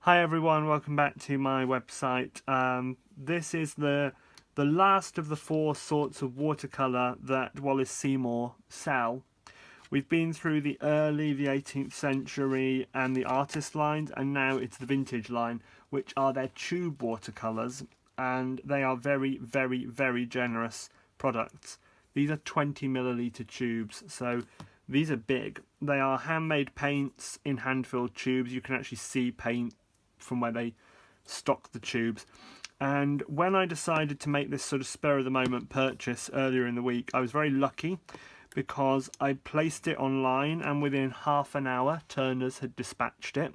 Hi everyone, welcome back to my website. This is the last of the four sorts of watercolour that Wallace-Seymour sell. We've been through the 18th century and the artist lines, and now it's the vintage line, which are their tube watercolours, and they are very, very, very generous products. These are 20 milliliter tubes, so these are big. They are handmade paints in hand-filled tubes. You can actually see paint from where they stock the tubes. And when I decided to make this sort of spur of the moment purchase earlier in the week, I was very lucky because I placed it online and within half an hour Turner's had dispatched it.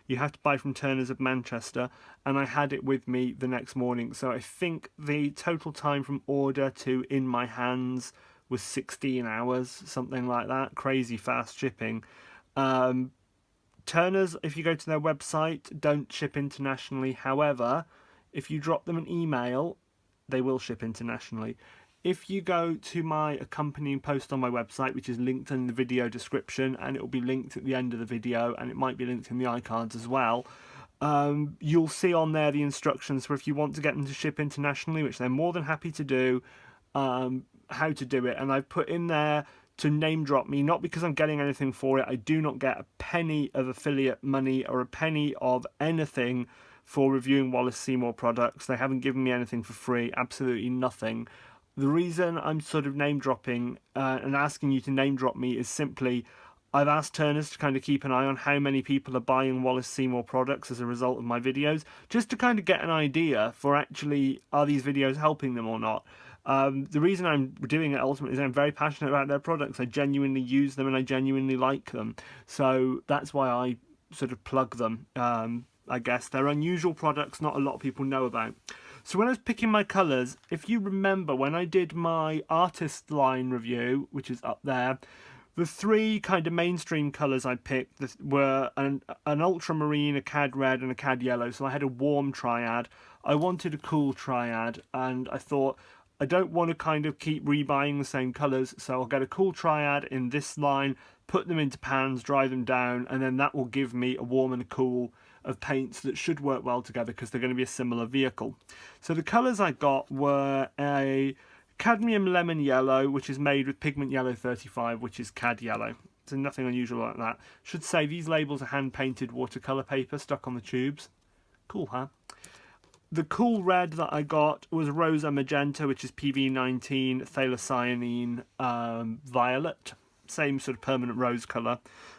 You have to buy from Turner's of Manchester, and I had it with me the next morning. So I think the total time from order to in my hands was 16 hours, something like that. Crazy fast shipping. Turner's, if you go to their website, don't ship internationally. However, if you drop them an email, they will ship internationally. If you go to my accompanying post on my website, which is linked in the video description, and it will be linked at the end of the video, and it might be linked in the iCards as well, you'll see on there the instructions for if you want to get them to ship internationally, which they're more than happy to do, how to do it. And I've put in there to name drop me, not because I'm getting anything for it. I do not get a penny of affiliate money or a penny of anything for reviewing Wallace-Seymour products. They haven't given me anything for free, absolutely nothing. The reason I'm sort of name dropping and asking you to name drop me is simply I've asked Turner's to kind of keep an eye on how many people are buying Wallace-Seymour products as a result of my videos, just to kind of get an idea for actually are these videos helping them or not. The reason I'm doing it ultimately is I'm very passionate about their products. I genuinely use them and I genuinely like them. So that's why I sort of plug them. I guess they're unusual products not a lot of people know about. So when I was picking my colours, if you remember when I did my artist line review, which is up there, the three kind of mainstream colours I picked were an ultramarine, a cad red and a cad yellow. So I had a warm triad. I wanted a cool triad, and I thought I don't want to kind of keep rebuying the same colours, so I'll get a cool triad in this line, put them into pans, dry them down, and then that will give me a warm and a cool of paints that should work well together because they're going to be a similar vehicle. So the colours I got were a cadmium lemon yellow, which is made with pigment yellow 35, which is cad yellow. So nothing unusual like that. Should say these labels are hand painted watercolour paper stuck on the tubes. Cool, huh? The cool red that I got was Rosa Magenta, which is PV19 phthalocyanine violet. Same sort of permanent rose colour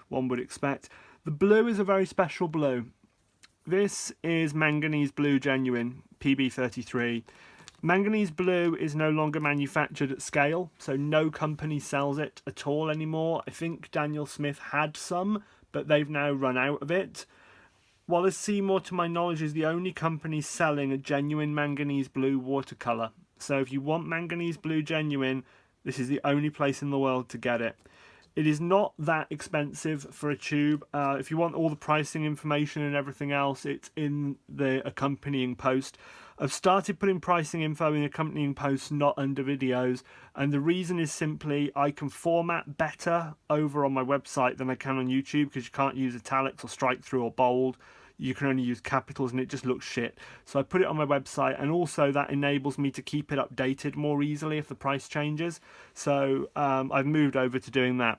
one would expect. The blue is a very special blue. This is Manganese Blue Genuine, PB33. Manganese Blue is no longer manufactured at scale, so no company sells it at all anymore. I think Daniel Smith had some, but they've now run out of it. Wallace-Seymour, to my knowledge, is the only company selling a genuine Manganese Blue watercolour. So if you want Manganese Blue Genuine, this is the only place in the world to get it. It is not that expensive for a tube. If you want all the pricing information and everything else, it's in the accompanying post. I've started putting pricing info in the accompanying posts, not under videos, and the reason is simply I can format better over on my website than I can on YouTube because you can't use italics or strike through or bold. You can only use capitals and it just looks shit. So I put it on my website, and also that enables me to keep it updated more easily if the price changes. So I've moved over to doing that.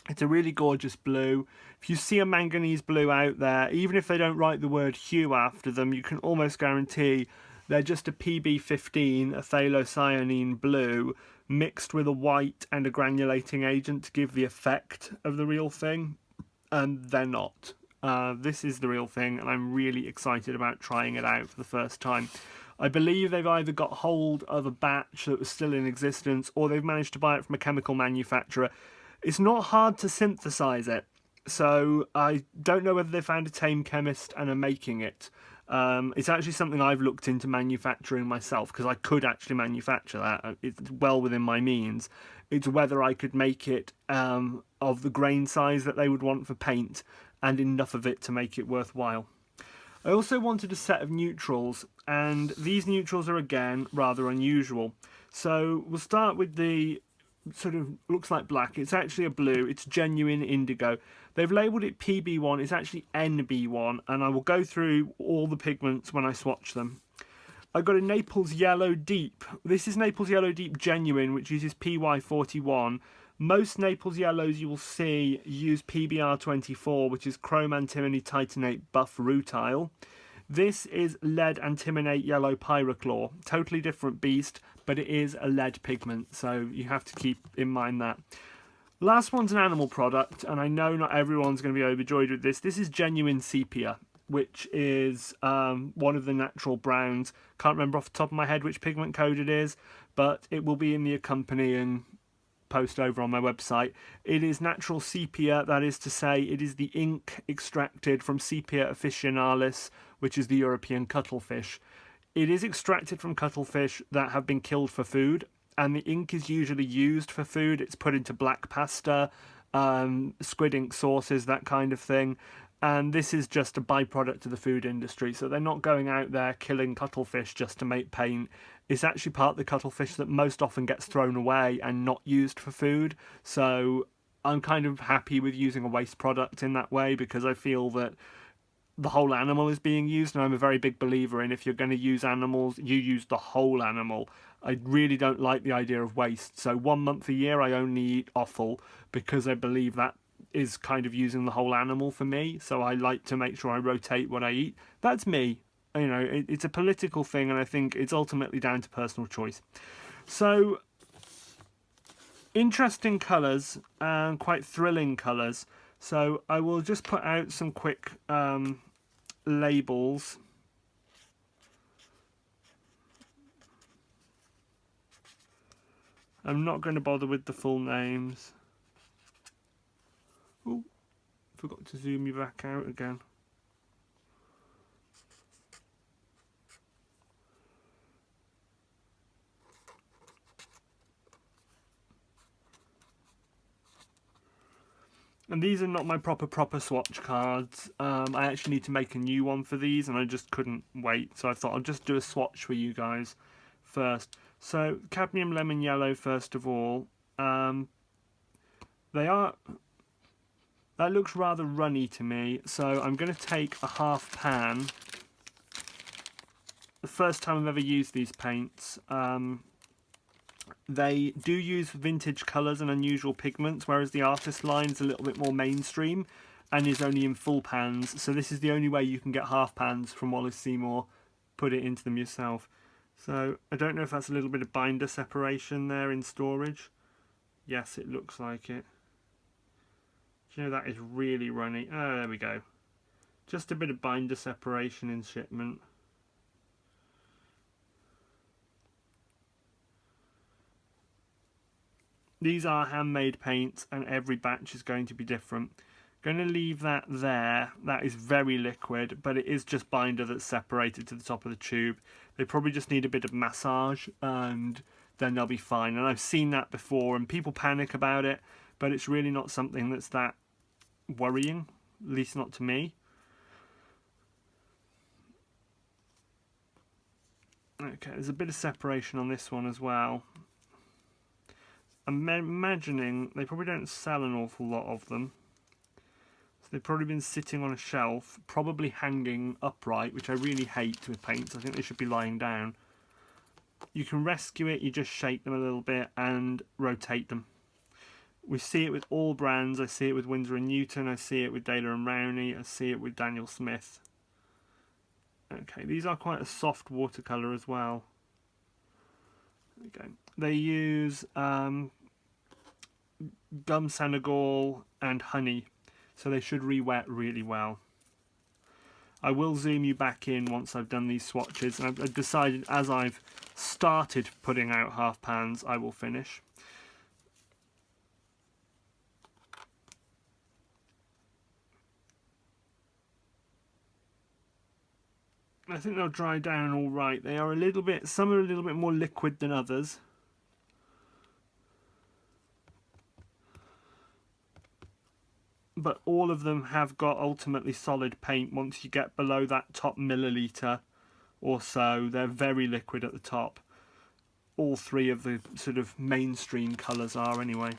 It's a really gorgeous blue. If you see a manganese blue out there, even if they don't write the word hue after them, you can almost guarantee they're just a PB15, a phthalocyanine blue, mixed with a white and a granulating agent to give the effect of the real thing. And they're not. This is the real thing, and I'm really excited about trying it out for the first time. I believe they've either got hold of a batch that was still in existence, or they've managed to buy it from a chemical manufacturer. It's not hard to synthesize it, so I don't know whether they found a tame chemist and are making it. It's actually something I've looked into manufacturing myself, because I could actually manufacture that. It's well within my means. It's whether I could make it of the grain size that they would want for paint, and enough of it to make it worthwhile. I also wanted a set of neutrals, and these neutrals are again rather unusual. So we'll start with the sort of looks like black. It's actually a blue. It's genuine indigo. They've labelled it PB1. It's actually NB1, and I will go through all the pigments when I swatch them. I've got a Naples Yellow Deep. This is Naples Yellow Deep Genuine, which uses PY41. Most Naples Yellows you will see use PBR24, which is Chrome Antimony Titanate Buff Rutile. This is Lead Antimonate Yellow Pyrochlor. Totally different beast, but it is a lead pigment, so you have to keep in mind that. Last one's an animal product, and I know not everyone's going to be overjoyed with this. This is Genuine Sepia, which is one of the natural browns. Can't remember off the top of my head which pigment code it is, but it will be in the accompanying post over on my website. It is natural sepia, that is to say it is the ink extracted from Sepia officinalis, which is the European cuttlefish. It is extracted from cuttlefish that have been killed for food, and the ink is usually used for food. It's put into black pasta, squid ink sauces, that kind of thing. And this is just a byproduct of the food industry. So they're not going out there killing cuttlefish just to make paint. It's actually part of the cuttlefish that most often gets thrown away and not used for food. So I'm kind of happy with using a waste product in that way, because I feel that the whole animal is being used, and I'm a very big believer in, if you're going to use animals, you use the whole animal. I really don't like the idea of waste. So 1 month a year I only eat offal, because I believe that is kind of using the whole animal for me. So I like to make sure I rotate what I eat. That's me. You know, it's a political thing, and I think it's ultimately down to personal choice. So interesting colours and quite thrilling colours. So I will just put out some quick labels. I'm not going to bother with the full names. Oh, forgot to zoom you back out again. And these are not my proper swatch cards. I actually need to make a new one for these, and I just couldn't wait. So I thought I'll just do a swatch for you guys first. So cadmium lemon yellow first of all. That looks rather runny to me. So I'm going to take a half pan. The first time I've ever used these paints. They do use vintage colours and unusual pigments, whereas the artist line is a little bit more mainstream and is only in full pans. So this is the only way you can get half pans from Wallace-Seymour. Put it into them yourself. So I don't know if that's a little bit of binder separation there in storage. Yes, it looks like it. Do you know, that is really runny. Oh, there we go. Just a bit of binder separation in shipment. These are handmade paints, and every batch is going to be different. Going to leave that there. That is very liquid, but it is just binder that's separated to the top of the tube. They probably just need a bit of massage, and then they'll be fine. And I've seen that before, and people panic about it, but it's really not something that's that worrying, at least not to me. Okay, there's a bit of separation on this one as well. I'm imagining they probably don't sell an awful lot of them. So they've probably been sitting on a shelf, probably hanging upright, which I really hate with paints. I think they should be lying down. You can rescue it, you just shake them a little bit and rotate them. We see it with all brands. I see it with Winsor & Newton, I see it with Daler & Rowney, I see it with Daniel Smith. Okay, these are quite a soft watercolour as well. Okay. They use gum Senegal and honey, so they should re-wet really well. I will zoom you back in once I've done these swatches, and I've decided as I've started putting out half pans I will finish. I think they'll dry down all right. They are a little bit, some are a little bit more liquid than others. But all of them have got ultimately solid paint once you get below that top milliliter or so. They're very liquid at the top. all three of the sort of mainstream colours are anyway.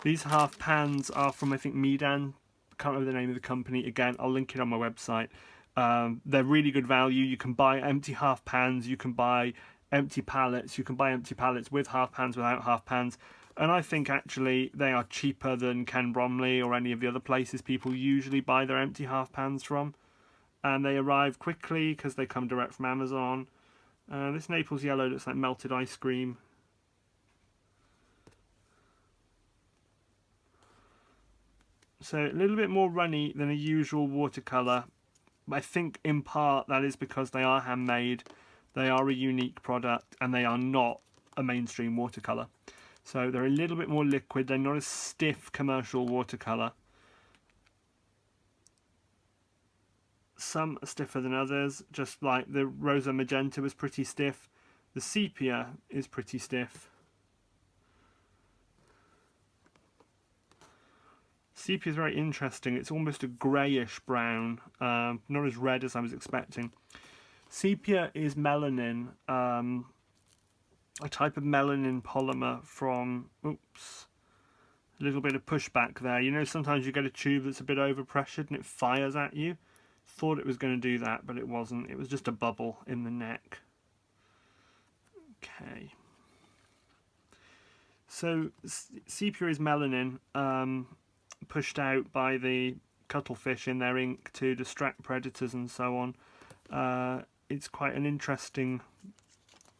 These half pans are from, I think, Medan. Can't remember the name of the company. Again, I'll link it on my website. They're really good value. You can buy empty half pans. You can buy empty pallets. You can buy empty pallets with half pans, without half pans. And I think actually they are cheaper than Ken Bromley or any of the other places people usually buy their empty half pans from. And they arrive quickly because they come direct from Amazon. This Naples yellow looks like melted ice cream. So a little bit more runny than a usual watercolour. I think in part that is because they are handmade, they are a unique product, and they are not a mainstream watercolour. So they're a little bit more liquid, they're not a stiff commercial watercolour. Some are stiffer than others, just like the Rosa Magenta was pretty stiff. The Sepia is pretty stiff. Sepia is very interesting. It's almost a greyish brown, not as red as I was expecting. Sepia is melanin, a type of melanin polymer from, oops, a little bit of pushback there. You know, sometimes you get a tube that's a bit overpressured and it fires at you. Thought it was going to do that, but it wasn't. It was just a bubble in the neck. Okay. So sepia is melanin, pushed out by the cuttlefish in their ink to distract predators and so on. It's quite an interesting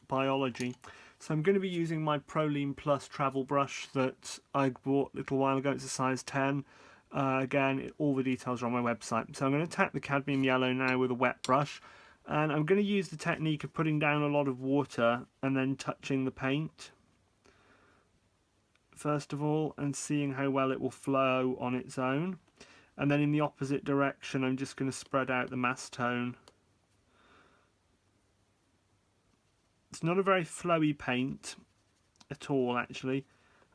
biology. So I'm going to be using my Proline Plus travel brush that I bought a little while ago. It's a size 10. Again, all the details are on my website. So I'm going to tap the cadmium yellow now with a wet brush, and I'm going to use the technique of putting down a lot of water and then touching the paint first of all and seeing how well it will flow on its own. And then in the opposite direction I'm just going to spread out the mass tone. It's not a very flowy paint at all actually.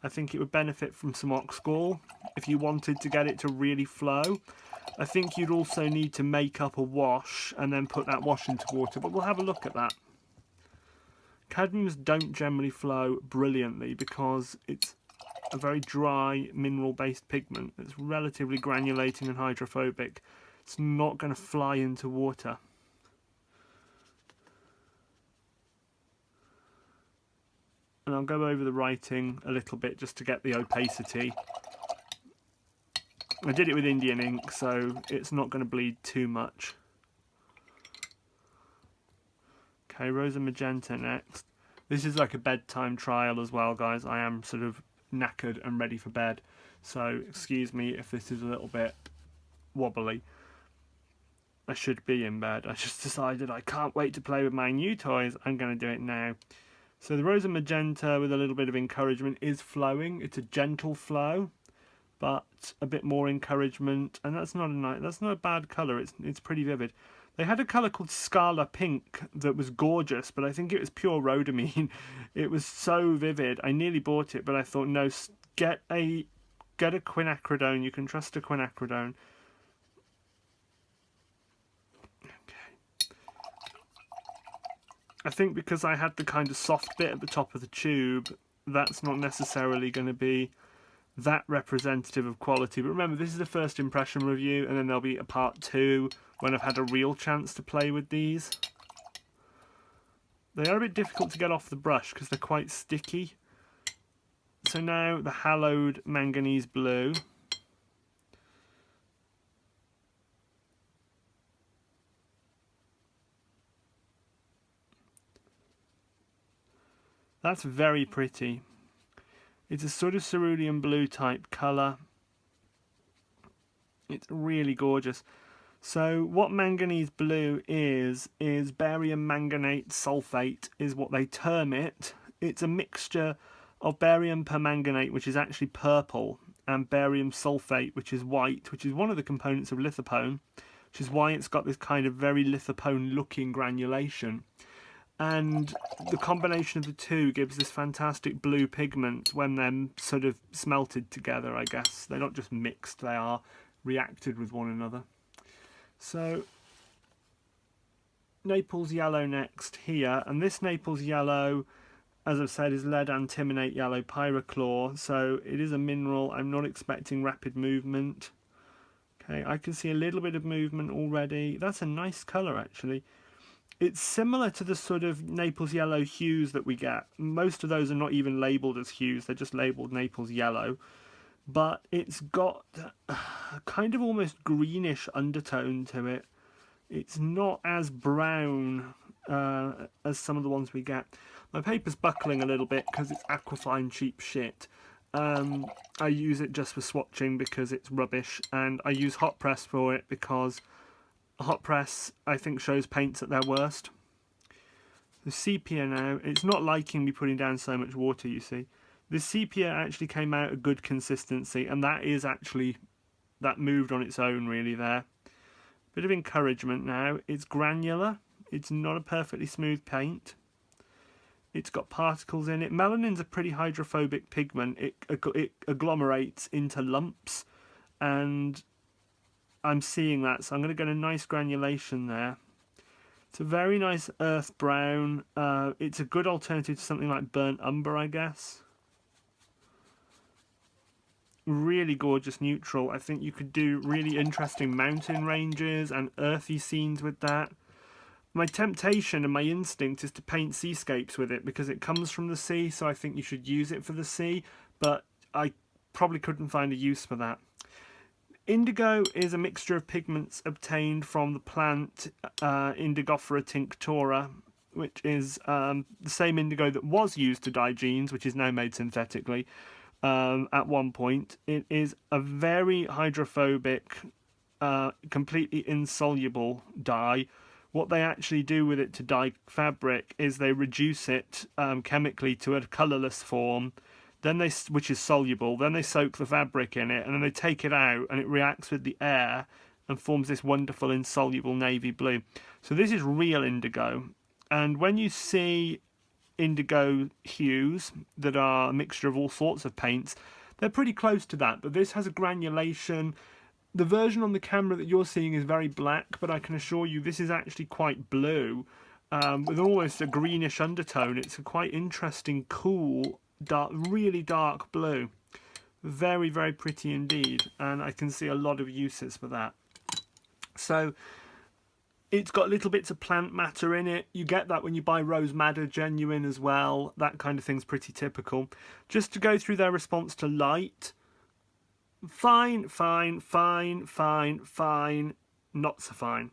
I think it would benefit from some oxgall if you wanted to get it to really flow. I think you'd also need to make up a wash and then put that wash into water, but we'll have a look at that. Cadmiums don't generally flow brilliantly because it's a very dry mineral-based pigment that's relatively granulating and hydrophobic. It's not going to fly into water. And I'll go over the writing a little bit just to get the opacity. I did it with Indian ink, so it's not going to bleed too much. Okay, Rosa Magenta next. This is like a bedtime trial as well, guys. I am sort of knackered and ready for bed, so excuse me if this is a little bit wobbly. I should be in bed. I just decided I can't wait to play with my new toys. I'm going to do it now. So the Rosa Magenta, with a little bit of encouragement, is flowing. It's a gentle flow, but a bit more encouragement, and that's not a bad colour. It's pretty vivid. They had a colour called Scala Pink that was gorgeous, but I think it was pure rhodamine. It was so vivid. I nearly bought it, but I thought, no, get a quinacridone. You can trust a quinacridone. Okay. I think because I had the kind of soft bit at the top of the tube, that's not necessarily going to be that representative of quality. But remember, this is a first impression review, and then there'll be a part 2 when I've had a real chance to play with these. They are a bit difficult to get off the brush because they're quite sticky. So now the hallowed manganese blue. That's very pretty. It's a sort of cerulean blue type colour. It's really gorgeous. So what manganese blue is barium manganate sulfate is what they term it. It's a mixture of barium permanganate, which is actually purple, and barium sulfate, which is white, which is one of the components of lithopone, which is why it's got this kind of very lithopone looking granulation. And the combination of the two gives this fantastic blue pigment when they're sort of smelted together, I guess. They're not just mixed, they are reacted with one another. So Naples yellow next here, and this Naples yellow, as I've said, is lead antimonate yellow pyrochlore, so it is a mineral. I'm not expecting rapid movement. Okay, I can see a little bit of movement already. That's a nice colour, actually. It's similar to the sort of Naples yellow hues that we get. Most of those are not even labelled as hues, they're just labelled Naples yellow. But it's got a kind of almost greenish undertone to it. It's not as brown as some of the ones we get. My paper's buckling a little bit because it's Aquafine cheap shit. I use it just for swatching because it's rubbish, and I use hot press for it because hot press I think shows paints at their worst. The sepia now, it's not liking me putting down so much water, you see. The sepia actually came out a good consistency, and that moved on its own really there. Bit of encouragement now. It's granular. It's not a perfectly smooth paint. It's got particles in it. Melanin's a pretty hydrophobic pigment. It agglomerates into lumps, and I'm seeing that, so I'm going to get a nice granulation there. It's a very nice earth brown. It's a good alternative to something like burnt umber, I guess. Really gorgeous neutral. I think you could do really interesting mountain ranges and earthy scenes with that. My temptation and my instinct is to paint seascapes with it because it comes from the sea, so I think you should use it for the sea, but I probably couldn't find a use for that. Indigo is a mixture of pigments obtained from the plant Indigofera tinctora, which is the same indigo that was used to dye jeans, which is now made synthetically. At one point, it is a very hydrophobic, completely insoluble dye. What they actually do with it to dye fabric is they reduce it chemically to a colourless form, which is soluble. Then they soak the fabric in it, and then they take it out, and it reacts with the air and forms this wonderful insoluble navy blue. So this is real indigo, and when you see indigo hues that are a mixture of all sorts of paints, they're pretty close to that, but this has a granulation. The version on the camera that you're seeing is very black, but I can assure you this is actually quite blue, with almost a greenish undertone. It's a quite interesting, cool, dark, really dark blue. Very, very pretty indeed, and I can see a lot of uses for that. So it's got little bits of plant matter in it. You get that when you buy Rose Madder genuine as well. That kind of thing's pretty typical. Just to go through their response to light. Fine, fine, fine, fine, fine, not so fine.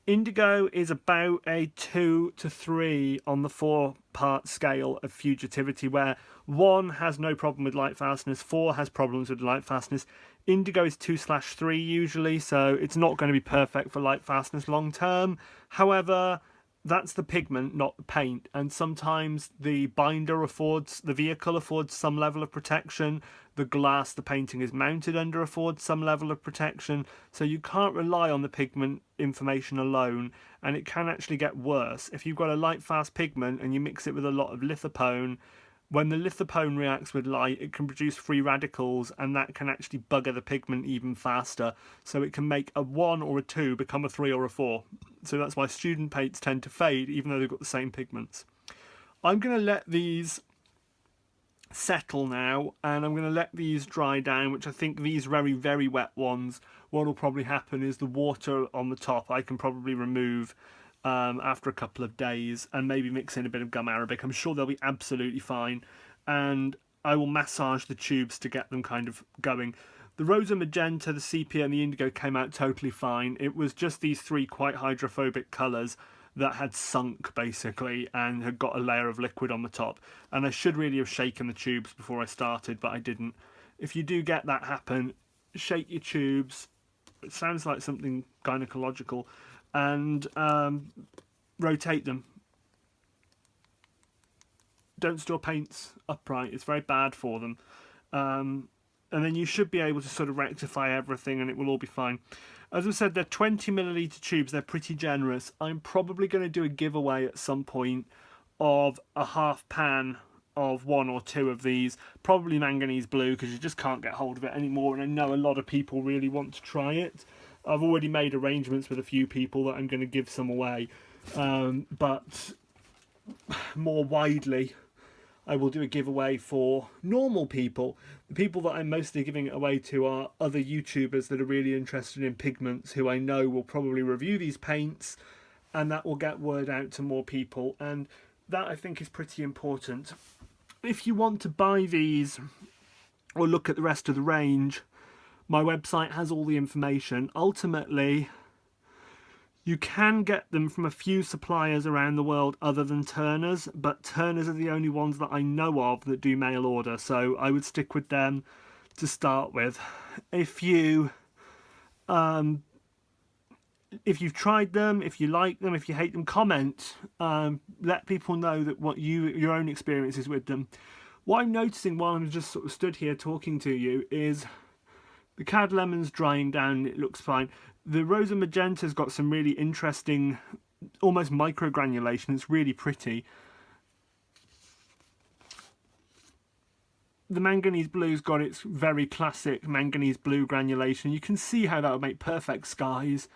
Indigo is about a 2 to 3 on the 4-part scale of fugitivity, where 1 has no problem with light fastness, 4 has problems with light fastness. Indigo is 2/3 usually, so it's not going to be perfect for light fastness long term. However, that's the pigment, not the paint, and sometimes the binder the vehicle affords some level of protection. The glass the painting is mounted under affords some level of protection, so you can't rely on the pigment information alone, and it can actually get worse. If you've got a light fast pigment and you mix it with a lot of lithopone, when the lithopone reacts with light, it can produce free radicals, and that can actually bugger the pigment even faster. So it can make a 1 or a 2 become a 3 or a 4. So that's why student paints tend to fade, even though they've got the same pigments. I'm going to let these settle now, and I'm going to let these dry down, which I think these very, very wet ones, what will probably happen is the water on the top I can probably remove after a couple of days, and maybe mix in a bit of gum arabic. I'm sure they'll be absolutely fine, and I will massage the tubes to get them kind of going. The rosa magenta, the sepia and the indigo came out totally fine. It was just these 3 quite hydrophobic colours that had sunk basically and had got a layer of liquid on the top, and I should really have shaken the tubes before I started, but I didn't. If you do get that happen, shake your tubes. It sounds like something gynecological, and rotate them. Don't store paints upright, it's very bad for them. And then you should be able to sort of rectify everything and it will all be fine. As I said, they're 20ml tubes, they're pretty generous. I'm probably going to do a giveaway at some point of a half pan of 1 or 2 of these, probably manganese blue, because you just can't get hold of it anymore, and I know a lot of people really want to try it. I've already made arrangements with a few people that I'm going to give some away. But more widely, I will do a giveaway for normal people. The people that I'm mostly giving it away to are other YouTubers that are really interested in pigments, who I know will probably review these paints, and that will get word out to more people. And that, I think, is pretty important. If you want to buy these or look at the rest of the range, my website has all the information. Ultimately, you can get them from a few suppliers around the world other than Turner's, but Turner's are the only ones that I know of that do mail order, so I would stick with them to start with. If you've tried them, if you like them, if you hate them, comment. Let people know that your own experiences with them. What I'm noticing while I'm just sort of stood here talking to you is the Cad Lemon's drying down, it looks fine. The Rosa Magenta's got some really interesting, almost microgranulation. It's really pretty. The Manganese Blue's got its very classic Manganese Blue granulation. You can see how that would make perfect skies.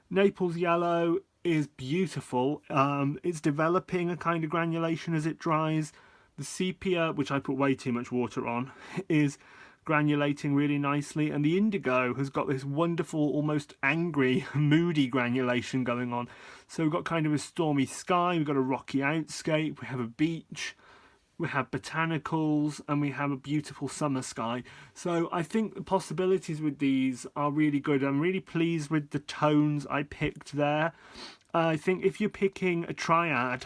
Naples Yellow is beautiful. It's developing a kind of granulation as it dries. The Sepia, which I put way too much water on, is granulating really nicely, and the Indigo has got this wonderful, almost angry, moody granulation going on. So we've got kind of a stormy sky, we've got a rocky outscape, we have a beach, we have botanicals, and we have a beautiful summer sky. So I think the possibilities with these are really good. I'm really pleased with the tones I picked there. I think if you're picking a triad,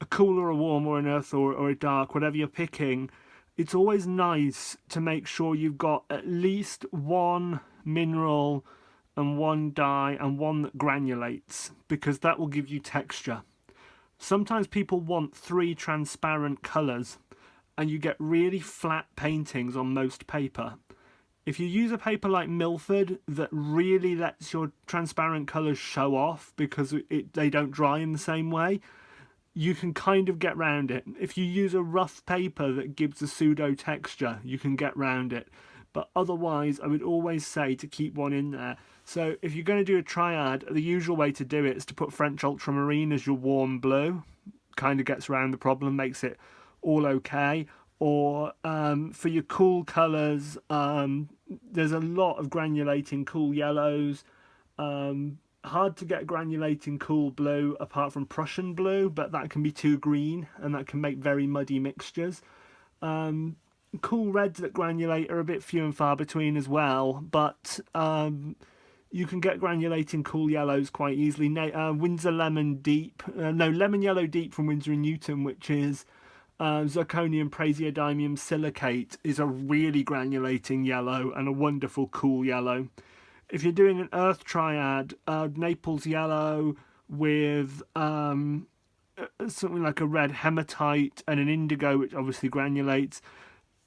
a cool or a warm or an earth or a dark, whatever you're picking, it's always nice to make sure you've got at least one mineral and one dye and one that granulates, because that will give you texture. Sometimes people want 3 transparent colours and you get really flat paintings on most paper. If you use a paper like Milford that really lets your transparent colours show off because they don't dry in the same way, you can kind of get round it. If you use a rough paper that gives a pseudo texture, you can get round it. But otherwise, I would always say to keep one in there. So if you're going to do a triad, the usual way to do it is to put French Ultramarine as your warm blue. Kind of gets around the problem, makes it all okay. Or for your cool colours, there's a lot of granulating cool yellows. Hard to get granulating cool blue apart from Prussian blue, but that can be too green and that can make very muddy mixtures. Cool reds that granulate are a bit few and far between as well, but you can get granulating cool yellows quite easily. Windsor Lemon Deep, Lemon Yellow Deep from Winsor & Newton, which is zirconium praseodymium silicate, is a really granulating yellow and a wonderful cool yellow. If you're doing an earth triad, Naples Yellow with something like a red hematite and an indigo, which obviously granulates.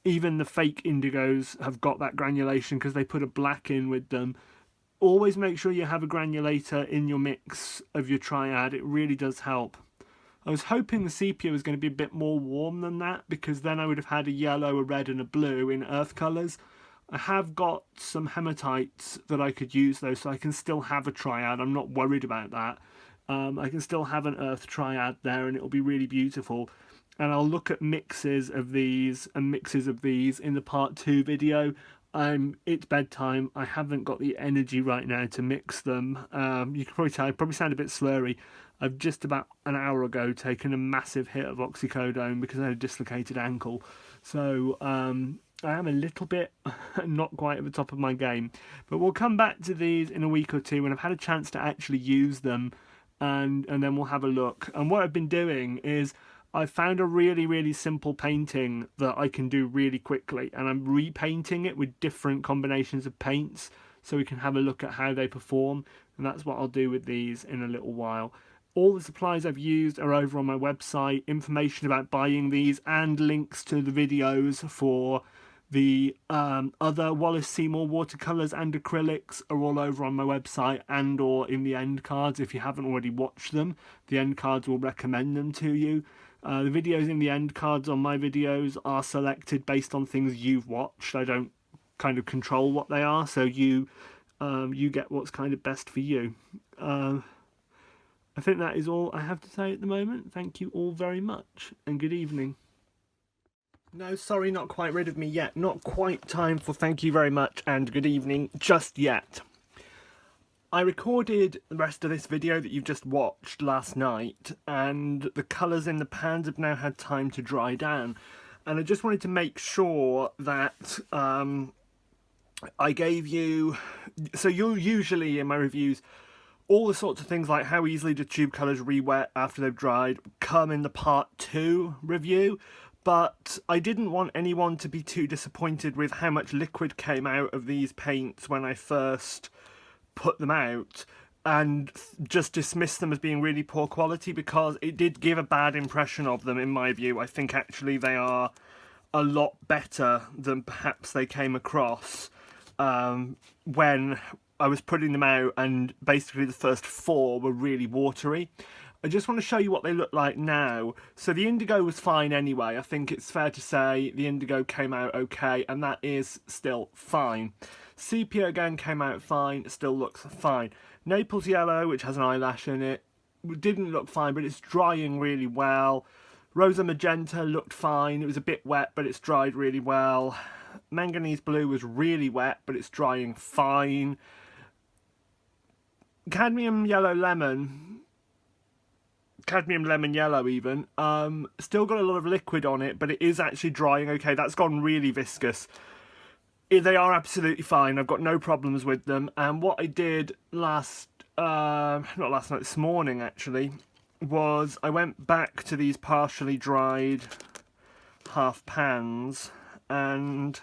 Even the fake indigos have got that granulation because they put a black in with them. Always make sure you have a granulator in your mix of your triad. It really does help. I was hoping the sepia was going to be a bit more warm than that, because then I would have had a yellow, a red and a blue in earth colours. I have got some hematites that I could use though, so I can still have a triad. I'm not worried about that. I can still have an earth triad there and it'll be really beautiful. And I'll look at mixes of these and mixes of these in the part 2 video. It's bedtime. I haven't got the energy right now to mix them. You can probably tell I probably sound a bit slurry. I've just about an hour ago taken a massive hit of oxycodone because I had a dislocated ankle. So I am a little bit not quite at the top of my game. But we'll come back to these in a week or two when I've had a chance to actually use them, and then we'll have a look. And what I've been doing is I found a really, really simple painting that I can do really quickly, and I'm repainting it with different combinations of paints so we can have a look at how they perform, and that's what I'll do with these in a little while. All the supplies I've used are over on my website. Information about buying these and links to the videos for the other Wallace-Seymour watercolours and acrylics are all over on my website and or in the end cards. If you haven't already watched them, the end cards will recommend them to you. The videos in the end cards on my videos are selected based on things you've watched. I don't kind of control what they are, so you get what's kind of best for you. I think that is all I have to say at the moment. Thank you all very much, and good evening. No, sorry, not quite rid of me yet. Not quite time for thank you very much and good evening just yet. I recorded the rest of this video that you've just watched last night, and the colours in the pans have now had time to dry down. And I just wanted to make sure that I gave you... So you'll usually, in my reviews, all the sorts of things like how easily do tube colours re-wet after they've dried come in the part 2 review. But I didn't want anyone to be too disappointed with how much liquid came out of these paints when I first put them out, and just dismiss them as being really poor quality, because it did give a bad impression of them in my view. I think actually they are a lot better than perhaps they came across when I was putting them out, and basically the first 4 were really watery. I just want to show you what they look like now. So the indigo was fine anyway. I think it's fair to say the indigo came out okay, and that is still fine. Sepia again came out fine, still looks fine. Naples yellow, which has an eyelash in it, didn't look fine, but it's drying really well. Rosa magenta looked fine. It was a bit wet, but it's dried really well. Manganese blue was really wet, but it's drying fine. Cadmium lemon yellow even, still got a lot of liquid on it, but it is actually drying okay. That's gone really viscous. They are absolutely fine. I've got no problems with them. And what I did not last night, this morning actually, was I went back to these partially dried half pans, and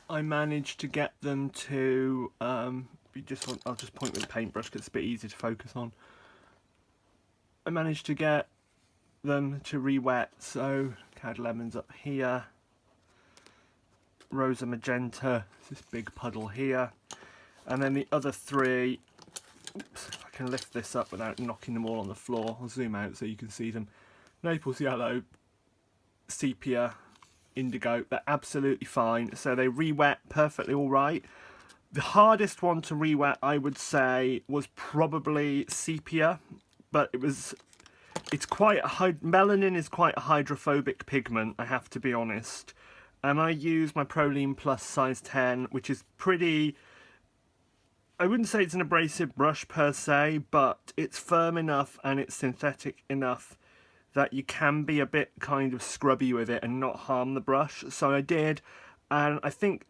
I managed to get them to I'll just point with a paintbrush because it's a bit easier to focus on. I managed to get them to re-wet, so Cad Lemon's up here, Rosa Magenta, this big puddle here, and then the other 3, oops, if I can lift this up without knocking them all on the floor, I'll zoom out so you can see them. Naples Yellow, Sepia, Indigo, they're absolutely fine, so they re-wet perfectly alright. The hardest one to re-wet, I would say, was probably Sepia, but it's quite melanin is quite a hydrophobic pigment, I have to be honest. And I use my Proline Plus size 10, which is pretty, I wouldn't say it's an abrasive brush per se, but it's firm enough and it's synthetic enough that you can be a bit kind of scrubby with it and not harm the brush. So I did. And I think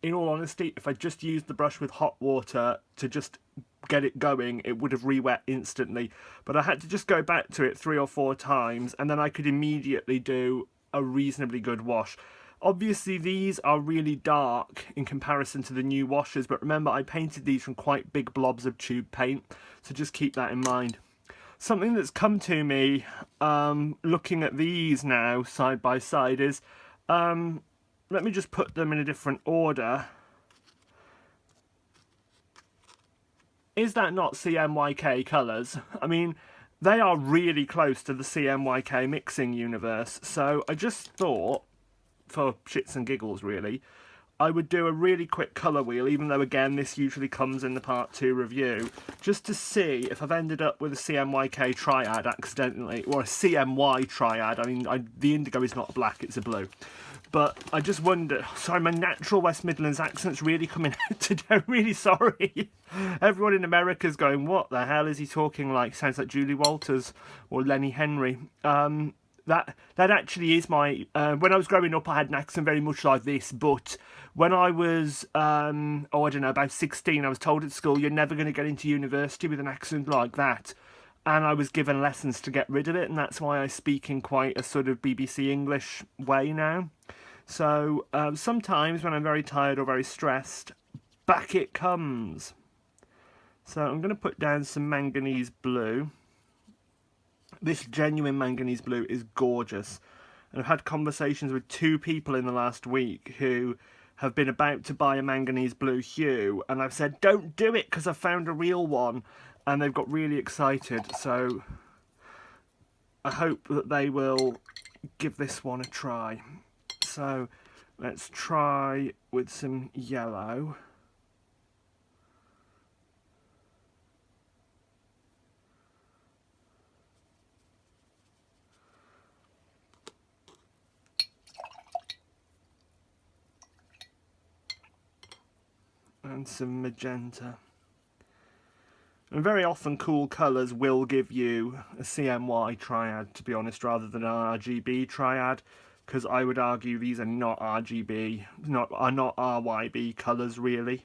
in all honesty, if I just used the brush with hot water to just get it going, it would have re-wet instantly. But I had to just go back to it 3 or 4 times, and then I could immediately do a reasonably good wash. Obviously, these are really dark in comparison to the new washes, but remember, I painted these from quite big blobs of tube paint, so just keep that in mind. Something that's come to me, looking at these now, side by side, is... let me just put them in a different order. Is that not CMYK colours? I mean, they are really close to the CMYK mixing universe. So I just thought, for shits and giggles really, I would do a really quick colour wheel, even though again this usually comes in the part 2 review, just to see if I've ended up with a CMYK triad accidentally, or a CMY triad. I mean, the indigo is not black, it's a blue. But I just wonder, sorry, my natural West Midlands accent's really coming out today, I'm really sorry. Everyone in America's going, what the hell is he talking like? Sounds like Julie Walters or Lenny Henry. That actually is my... when I was growing up, I had an accent very much like this, but when I was, I don't know, about 16, I was told at school, you're never going to get into university with an accent like that. And I was given lessons to get rid of it, and that's why I speak in quite a sort of BBC English way now. So sometimes when I'm very tired or very stressed, back it comes. So I'm going to put down some manganese blue. This genuine manganese blue is gorgeous. And I've had conversations with 2 people in the last week who have been about to buy a manganese blue hue, and I've said, don't do it because I found a real one. And they've got really excited, so I hope that they will give this one a try. So let's try with some yellow. and some magenta. And very often cool colours will give you a CMY triad, to be honest, rather than an RGB triad, because I would argue these are not RGB, are not RYB colours really.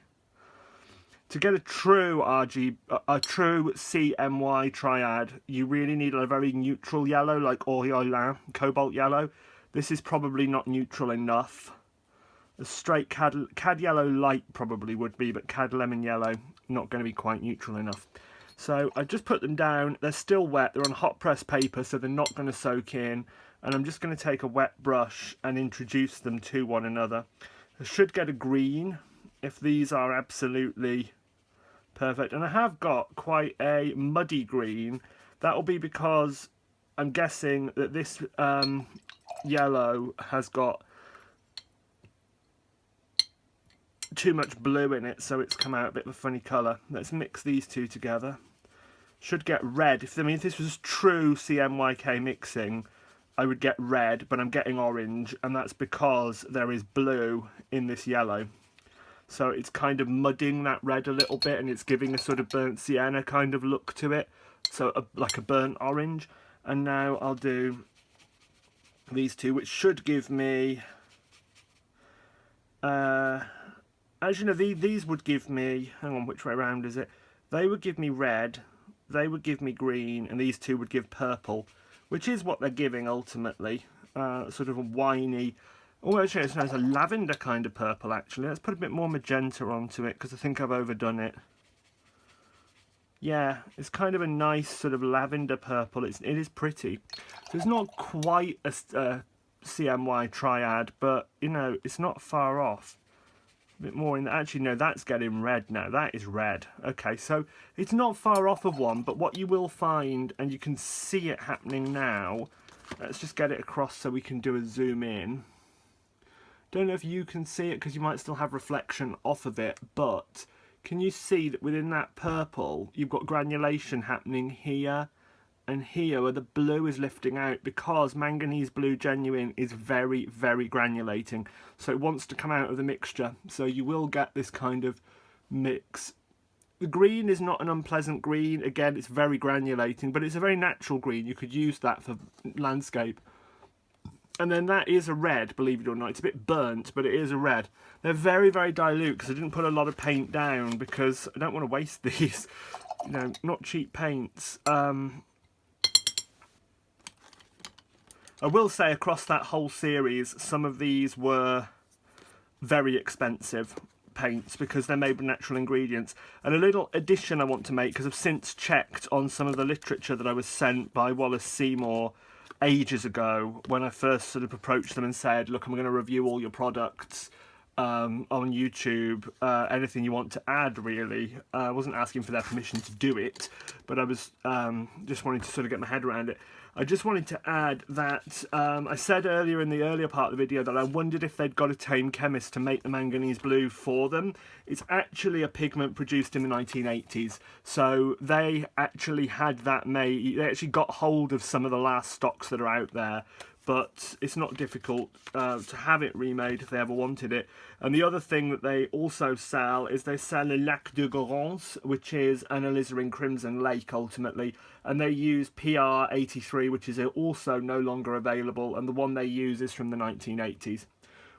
To get a true a true CMY triad, you really need a very neutral yellow, like Oriolan, cobalt yellow. This is probably not neutral enough. A straight cad yellow light probably would be, but cad lemon yellow not going to be quite neutral enough. So I just put them down. They're still wet. They're on hot press paper, so they're not going to soak in. And I'm just going to take a wet brush and introduce them to one another. I should get a green if these are absolutely perfect. And I have got quite a muddy green. That will be because I'm guessing that this yellow has got too much blue in it, so it's come out a bit of a funny colour. Let's mix these two together. Should get red. If this was true CMYK mixing, I would get red, but I'm getting orange, and that's because there is blue in this yellow. So it's kind of mudding that red a little bit, and it's giving a sort of burnt sienna kind of look to it, so like a burnt orange. And now I'll do these two, which should give me as you know, these would give me, hang on, which way around is it? They would give me red, they would give me green, and these two would give purple, which is what they're giving ultimately. Sort of a winey, oh, actually it's a lavender kind of purple actually. Let's put a bit more magenta onto it, because I think I've overdone it. Yeah, it's kind of a nice sort of lavender purple. It is pretty. So it's not quite a CMY triad, but you know, it's not far off. A bit more in actually no, that's getting red now. That is red. Okay, so it's not far off of one, but what you will find, and you can see it happening now, let's just get it across so we can do a zoom in. Don't know if you can see it because you might still have reflection off of it, but can you see that within that purple you've got granulation happening here and here, where the blue is lifting out, because manganese blue genuine is very, very granulating, so it wants to come out of the mixture, so you will get this kind of mix. The green is not an unpleasant green. Again, it's very granulating, but it's a very natural green. You could use that for landscape. And then that is a red, believe it or not. It's a bit burnt, but it is a red. They're very, very dilute, because I didn't put a lot of paint down, because I don't want to waste these. You know, not cheap paints. I will say across that whole series, some of these were very expensive paints because they're made with natural ingredients. And a little addition I want to make, because I've since checked on some of the literature that I was sent by Wallace-Seymour ages ago, when I first sort of approached them and said, look, I'm going to review all your products on YouTube, anything you want to add really. I wasn't asking for their permission to do it, but I was just wanting to sort of get my head around it. I just wanted to add that I said earlier in the earlier part of the video that I wondered if they'd got a tame chemist to make the manganese blue for them. It's actually a pigment produced in the 1980s, so they actually had that made. They actually got hold of some of the last stocks that are out there, but it's not difficult to have it remade if they ever wanted it. And the other thing that they also sell is they sell a Lac de Gorance, which is an alizarin crimson lake ultimately, and they use PR83, which is also no longer available, and the one they use is from the 1980s.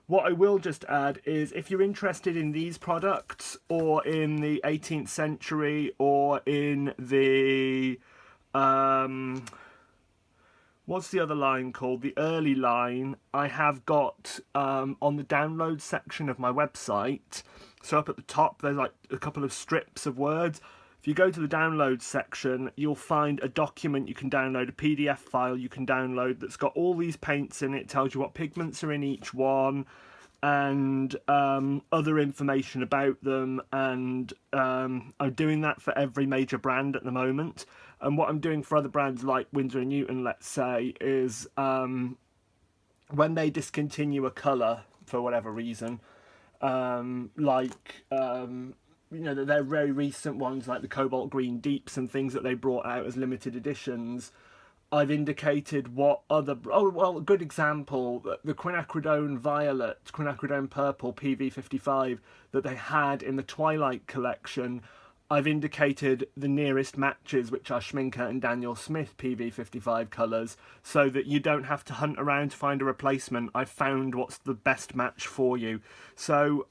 What I will just add is, if you're interested in these products, or in the 18th century, or in the what's the other line called? The early line, I have got on the download section of my website. So up at the top, there's like a couple of strips of words. If you go to the download section, you'll find a document you can download, a PDF file you can download that's got all these paints in it, tells you what pigments are in each one, and other information about them. And I'm doing that for every major brand at the moment. And what I'm doing for other brands like Winsor & Newton, let's say, is when they discontinue a colour for whatever reason, you know, they're very recent ones like the Cobalt Green Deeps and things that they brought out as limited editions, I've indicated what other... Oh, well, a good example, the quinacridone violet, quinacridone purple PV55 that they had in the Twilight collection. I've indicated the nearest matches, which are Schminker and Daniel Smith PV55 colours, so that you don't have to hunt around to find a replacement. I've found what's the best match for you. So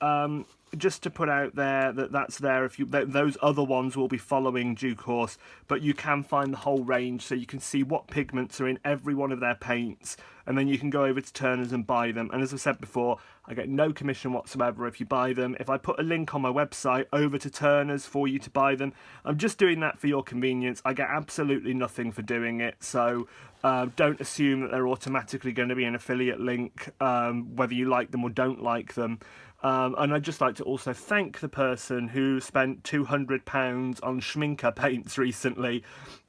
just to put out there that's there. If you those other ones will be following due course, but you can find the whole range, so you can see what pigments are in every one of their paints, and then you can go over to Turner's and buy them. And as I said before, I get no commission whatsoever if you buy them. If I put a link on my website over to Turner's for you to buy them, I'm just doing that for your convenience. I get absolutely nothing for doing it, so don't assume that they're automatically going to be an affiliate link, whether you like them or don't like them. And I'd just like to also thank the person who spent £200 on Schminker paints recently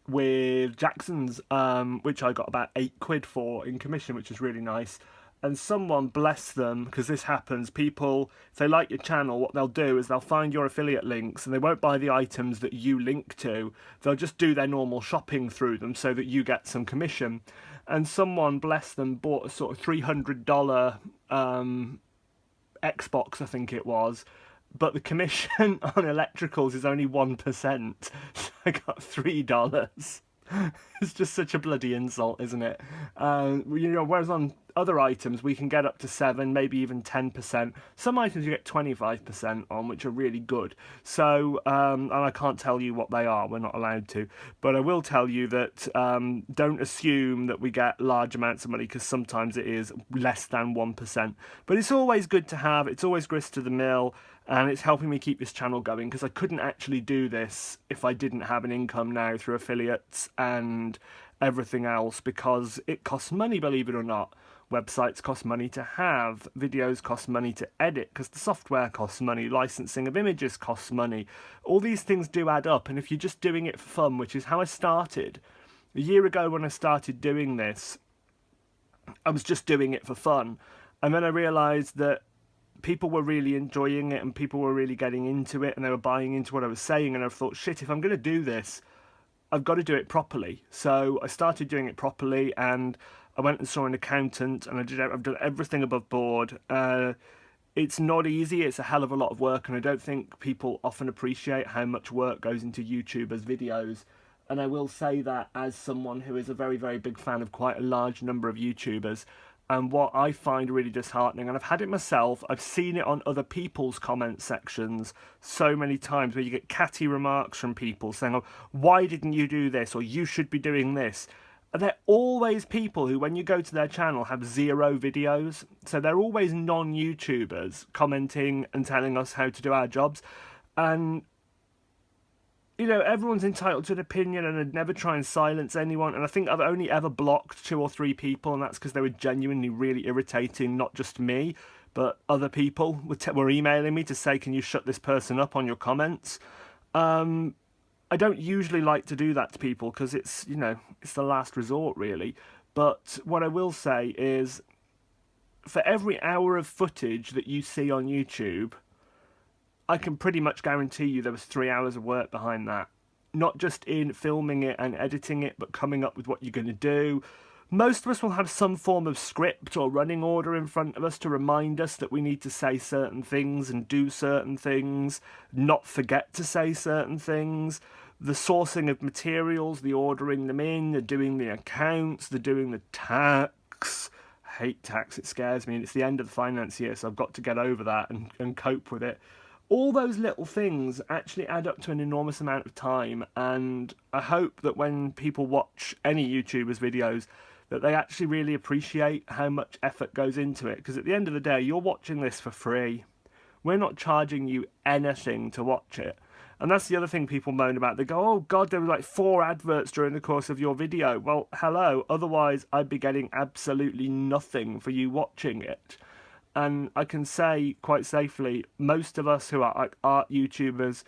with Jackson's, which I got about £8 for in commission, which is really nice. And someone, bless them, because this happens, people, if they like your channel, what they'll do is they'll find your affiliate links and they won't buy the items that you link to. They'll just do their normal shopping through them so that you get some commission. And someone, bless them, bought a sort of $300 Xbox, I think it was, but the commission on electricals is only 1%, so I got $3. It's just such a bloody insult, isn't it? Whereas on other items we can get up to 7, maybe even 10%. Some items you get 25% on, which are really good. So, and I can't tell you what they are, we're not allowed to. But I will tell you that don't assume that we get large amounts of money, because sometimes it is less than 1%. But it's always good to have, it's always grist to the mill, and it's helping me keep this channel going, because I couldn't actually do this if I didn't have an income now through affiliates and everything else, because it costs money, believe it or not. Websites cost money to have, videos cost money to edit because the software costs money, licensing of images costs money. All these things do add up, and if you're just doing it for fun, which is how I started. A year ago when I started doing this, I was just doing it for fun, and then I realised that people were really enjoying it and people were really getting into it and they were buying into what I was saying, and I thought, shit, if I'm going to do this, I've got to do it properly. So I started doing it properly, and I went and saw an accountant, and I've done everything above board. It's not easy, it's a hell of a lot of work, and I don't think people often appreciate how much work goes into YouTubers' videos. And I will say that as someone who is a very, very big fan of quite a large number of YouTubers. And what I find really disheartening, and I've had it myself, I've seen it on other people's comment sections so many times, where you get catty remarks from people saying, oh, why didn't you do this, or you should be doing this. And they're always people who, when you go to their channel, have 0 videos. So they're always non-YouTubers commenting and telling us how to do our jobs. And everyone's entitled to an opinion, and I'd never try and silence anyone. And I think I've only ever blocked 2 or 3 people, and that's because they were genuinely really irritating, not just me, but other people were emailing me to say, can you shut this person up on your comments? I don't usually like to do that to people because it's the last resort, really. But what I will say is, for every hour of footage that you see on YouTube, I can pretty much guarantee you there was 3 hours of work behind that. Not just in filming it and editing it, but coming up with what you're going to do. Most of us will have some form of script or running order in front of us to remind us that we need to say certain things and do certain things, not forget to say certain things. The sourcing of materials, the ordering them in, the doing the accounts, the doing the tax. I hate tax, it scares me, and it's the end of the finance year, so I've got to get over that and cope with it. All those little things actually add up to an enormous amount of time, and I hope that when people watch any YouTubers' videos, that they actually really appreciate how much effort goes into it, because at the end of the day, you're watching this for free. We're not charging you anything to watch it. And that's the other thing people moan about. They go, oh God, there were like 4 adverts during the course of your video. Well, hello, otherwise I'd be getting absolutely nothing for you watching it. And I can say quite safely, most of us who are like art YouTubers,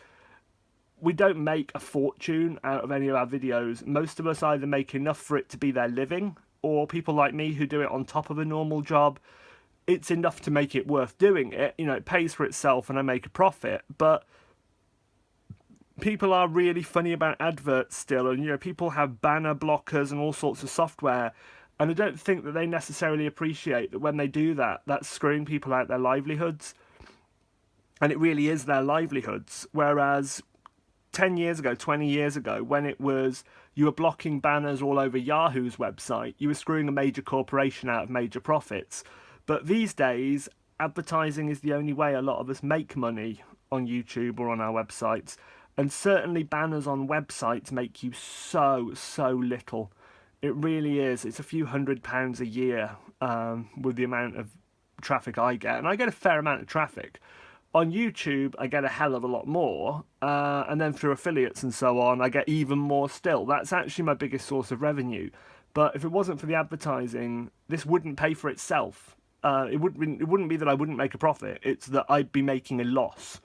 we don't make a fortune out of any of our videos. Most of us either make enough for it to be their living, or people like me who do it on top of a normal job, it's enough to make it worth doing it. It pays for itself and I make a profit. But people are really funny about adverts still, and people have banner blockers and all sorts of software, and I don't think that they necessarily appreciate that when they do that, that's screwing people out their livelihoods, and it really is their livelihoods. Whereas 10 years ago, 20 years ago, when it was you were blocking banners all over Yahoo's website, you were screwing a major corporation out of major profits. But these days, advertising is the only way a lot of us make money on YouTube or on our websites. And certainly banners on websites make you so little. It really is. It's a few £100s a year with the amount of traffic I get. And I get a fair amount of traffic. On YouTube, I get a hell of a lot more. And then through affiliates and so on, I get even more still. That's actually my biggest source of revenue. But if it wasn't for the advertising, this wouldn't pay for itself. It wouldn't be that I wouldn't make a profit. It's that I'd be making a loss.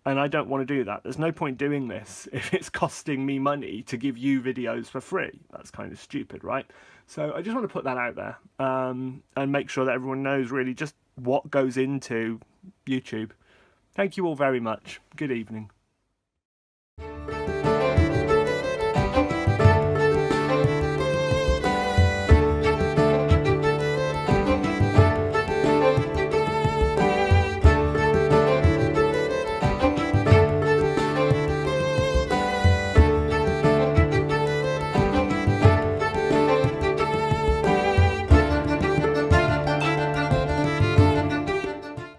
And I don't want to do that. There's no point doing this if it's costing me money to give you videos for free. That's kind of stupid, right? So I just want to put that out there and make sure that everyone knows really just what goes into YouTube. Thank you all very much. Good evening.